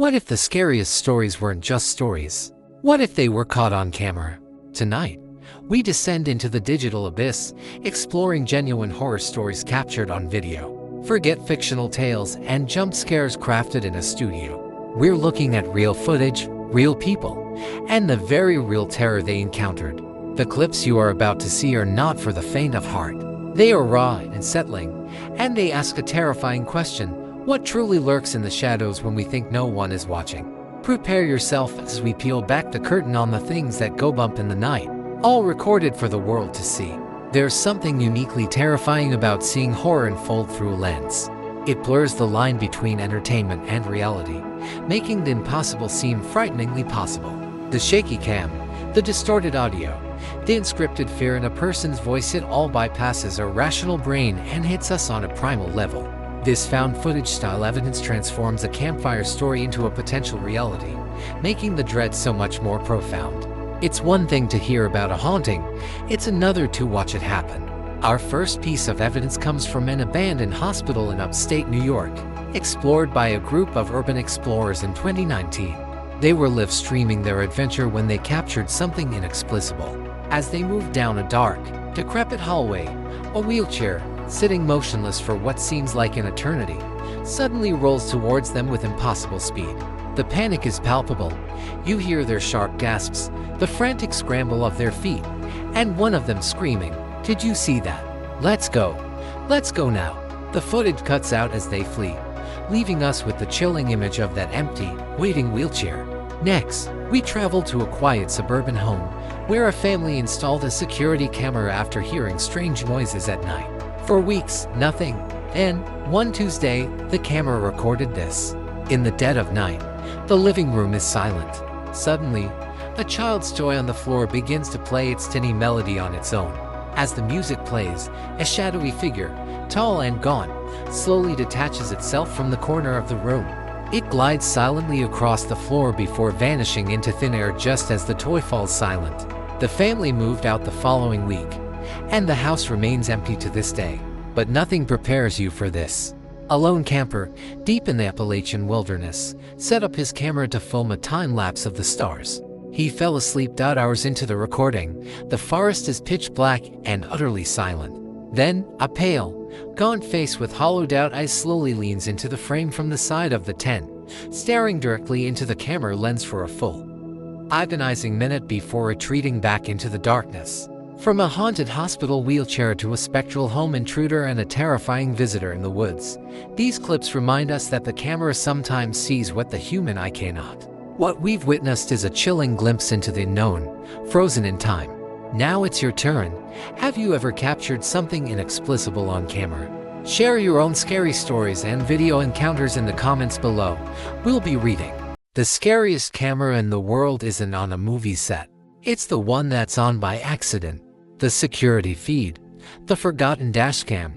What if the scariest stories weren't just stories? What if they were caught on camera? Tonight, we descend into the digital abyss, exploring genuine horror stories captured on video. Forget fictional tales and jump scares crafted in a studio. We're looking at real footage, real people, and the very real terror they encountered. The clips you are about to see are not for the faint of heart. They are raw and unsettling, and they ask a terrifying question: what truly lurks in the shadows when we think no one is watching? Prepare yourself as we peel back the curtain on the things that go bump in the night, all recorded for the world to see. There's something uniquely terrifying about seeing horror unfold through a lens. It blurs the line between entertainment and reality, making the impossible seem frighteningly possible. The shaky cam, the distorted audio, the unscripted fear in a person's voice, it all bypasses our rational brain and hits us on a primal level. This found footage style evidence transforms a campfire story into a potential reality, making the dread so much more profound. It's one thing to hear about a haunting, it's another to watch it happen. Our first piece of evidence comes from an abandoned hospital in upstate New York, explored by a group of urban explorers in 2019. They were live streaming their adventure when they captured something inexplicable. As they moved down a dark, decrepit hallway, a wheelchair, sitting motionless for what seems like an eternity, suddenly rolls towards them with impossible speed. The panic is palpable. You hear their sharp gasps, the frantic scramble of their feet, and one of them screaming, "Did you see that? Let's go. Let's go now." The footage cuts out as they flee, leaving us with the chilling image of that empty, waiting wheelchair. Next, we travel to a quiet suburban home, where a family installed a security camera after hearing strange noises at night. For weeks, nothing. Then, one Tuesday, the camera recorded this. In the dead of night, the living room is silent. Suddenly, a child's toy on the floor begins to play its tinny melody on its own. As the music plays, a shadowy figure, tall and gaunt, slowly detaches itself from the corner of the room. It glides silently across the floor before vanishing into thin air just as the toy falls silent. The family moved out the following week, and the house remains empty to this day. But nothing prepares you for this. A lone camper, deep in the Appalachian wilderness, set up his camera to film a time-lapse of the stars. He fell asleep hours into the recording. The forest is pitch black and utterly silent. Then, a pale, gaunt face with hollowed-out eyes slowly leans into the frame from the side of the tent, staring directly into the camera lens for a full, agonizing minute before retreating back into the darkness. From a haunted hospital wheelchair to a spectral home intruder and a terrifying visitor in the woods, these clips remind us that the camera sometimes sees what the human eye cannot. What we've witnessed is a chilling glimpse into the unknown, frozen in time. Now it's your turn. Have you ever captured something inexplicable on camera? Share your own scary stories and video encounters in the comments below. We'll be reading. The scariest camera in the world isn't on a movie set. It's the one that's on by accident. The security feed, the forgotten dashcam,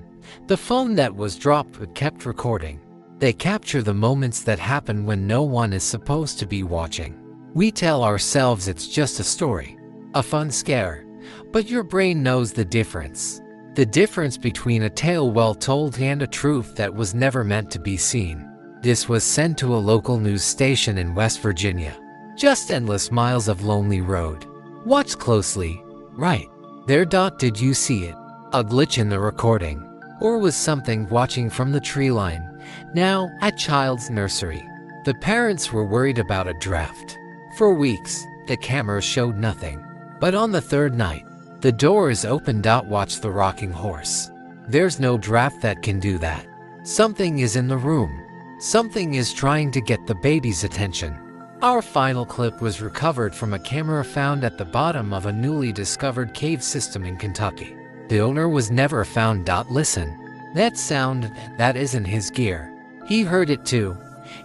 the phone that was dropped but kept recording. They capture the moments that happen when no one is supposed to be watching. We tell ourselves it's just a story, a fun scare, but your brain knows the difference. The difference between a tale well told and a truth that was never meant to be seen. This was sent to a local news station in West Virginia. Just endless miles of lonely road. Watch closely. Right there. Did you see it? A glitch in the recording? Or was something watching from the tree line? Now, at child's nursery, the parents were worried about a draft. For weeks, the camera showed nothing. But on the third night, the door is opened. Watch the rocking horse. There's no draft that can do that. Something is in the room. Something is trying to get the baby's attention. Our final clip was recovered from a camera found at the bottom of a newly discovered cave system in Kentucky. The owner was never found. Listen. That sound, that isn't his gear. He heard it too.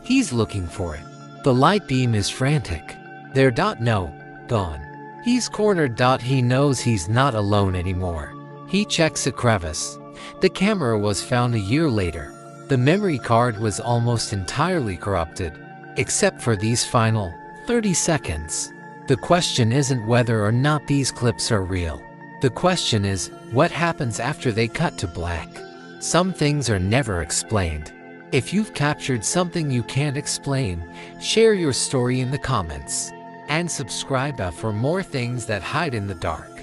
He's looking for it. The light beam is frantic. There. No. Gone. He's cornered. He knows he's not alone anymore. He checks a crevice. The camera was found a year later. The memory card was almost entirely corrupted, except for these final 30 seconds. The question isn't whether or not these clips are real. The question is, what happens after they cut to black? Some things are never explained. If you've captured something you can't explain, share your story in the comments. And subscribe for more things that hide in the dark.